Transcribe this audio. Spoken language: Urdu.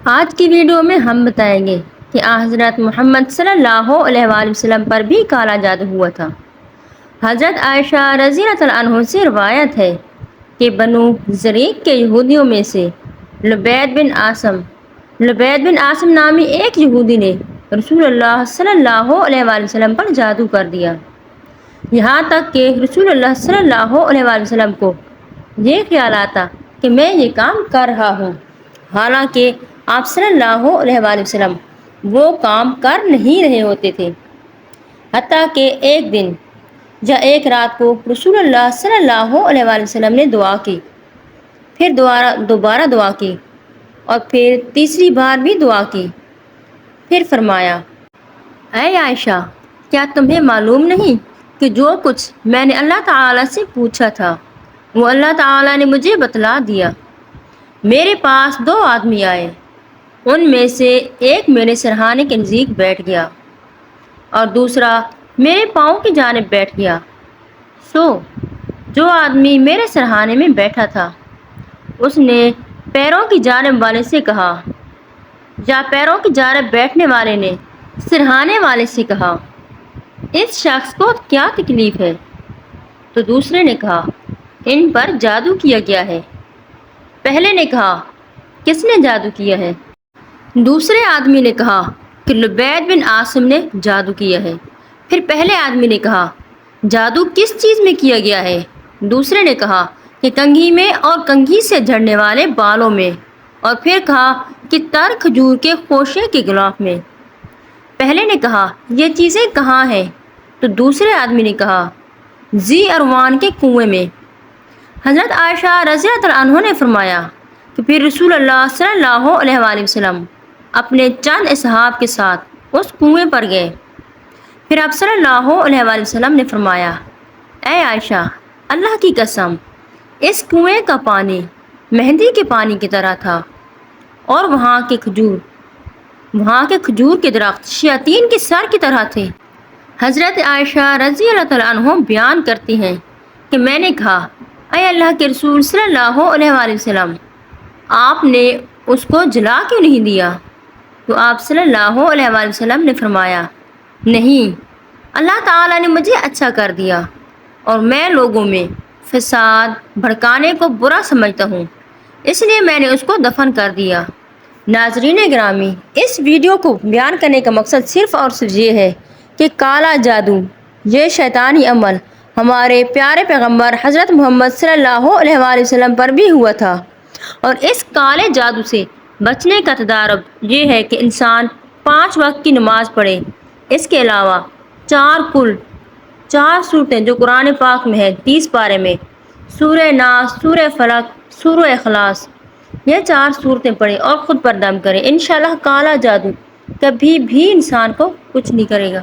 آج کی ویڈیو میں ہم بتائیں گے کہ حضرت محمد صلی اللہ علیہ وآلہ وسلم پر بھی کالا جادو ہوا تھا۔ حضرت عائشہ رضی اللہ عنہ سے روایت ہے کہ بنو زریق کے یہودیوں میں سے لبید بن عاصم نامی ایک یہودی نے رسول اللہ صلی اللہ علیہ وآلہ وسلم پر جادو کر دیا، یہاں تک کہ رسول اللہ صلی اللہ علیہ وآلہ وسلم کو یہ خیال آتا کہ میں یہ کام کر رہا ہوں، حالانکہ آپ صلی اللہ علیہ وآلہ وسلم وہ کام کر نہیں رہے ہوتے تھے۔ حتیٰ کہ ایک دن یا ایک رات کو رسول اللہ صلی اللہ علیہ وآلہ وسلم نے دعا کی، پھر دوبارہ دعا کی اور پھر تیسری بار بھی دعا کی، پھر فرمایا: اے عائشہ، کیا تمہیں معلوم نہیں کہ جو کچھ میں نے اللہ تعالیٰ سے پوچھا تھا وہ اللہ تعالیٰ نے مجھے بتلا دیا۔ میرے پاس دو آدمی آئے، ان میں سے ایک میرے سرہانے کے نزدیک بیٹھ گیا اور دوسرا میرے پاؤں کی جانب بیٹھ گیا۔ سو جو آدمی میرے سرہانے میں بیٹھا تھا اس نے پیروں کی جانب والے سے کہا، یا پیروں کی جانب بیٹھنے والے نے سرہانے والے سے کہا، اس شخص کو کیا تکلیف ہے؟ تو دوسرے نے کہا، ان پر جادو کیا گیا ہے۔ پہلے نے کہا، کس نے جادو کیا ہے؟ دوسرے آدمی نے کہا کہ لبید بن عاصم نے جادو کیا ہے۔ پھر پہلے آدمی نے کہا، جادو کس چیز میں کیا گیا ہے؟ دوسرے نے کہا کہ کنگھی میں اور کنگھی سے جھڑنے والے بالوں میں، اور پھر کہا کہ تر کھجور کے خوشے کے غلاف میں۔ پہلے نے کہا، یہ چیزیں کہاں ہیں؟ تو دوسرے آدمی نے کہا، ذی اروان کے کنویں میں۔ حضرت عائشہ رضی اللہ عنہ نے فرمایا کہ پھر رسول اللہ صلی اللہ علیہ وآلہ وسلم اپنے چند اصحاب کے ساتھ اس کنویں پر گئے۔ پھر آپ صلی اللہ علیہ وآلہ وسلم نے فرمایا، اے عائشہ، اللہ کی قسم، اس کنویں کا پانی مہندی کے پانی کی طرح تھا، اور وہاں کے کھجور کے درخت شیاطین کے سر کی طرح تھے۔ حضرت عائشہ رضی اللہ عنہ بیان کرتی ہیں کہ میں نے کہا، اے اللہ کے رسول صلی اللہ علیہ وآلہ وسلم، آپ نے اس کو جلا کیوں نہیں دیا؟ تو آپ صلی اللہ علیہ وآلہ وسلم نے فرمایا، نہیں، اللہ تعالیٰ نے مجھے اچھا کر دیا، اور میں لوگوں میں فساد بھڑکانے کو برا سمجھتا ہوں، اس لیے میں نے اس کو دفن کر دیا۔ ناظرین گرامی، اس ویڈیو کو بیان کرنے کا مقصد صرف اور صرف یہ ہے کہ کالا جادو، یہ شیطانی عمل ہمارے پیارے پیغمبر حضرت محمد صلی اللہ علیہ وآلہ وسلم پر بھی ہوا تھا، اور اس کالے جادو سے بچنے کا تدارک یہ ہے کہ انسان 5 وقت کی نماز پڑھے۔ اس کے علاوہ کل 4 صورتیں جو قرآن پاک میں ہے 30 پارے میں، سورہ ناس، سورہ فلق، سورہ اخلاص، یہ 4 صورتیں پڑھیں اور خود پر دم کریں۔ انشاءاللہ کالا جادو کبھی بھی انسان کو کچھ نہیں کرے گا۔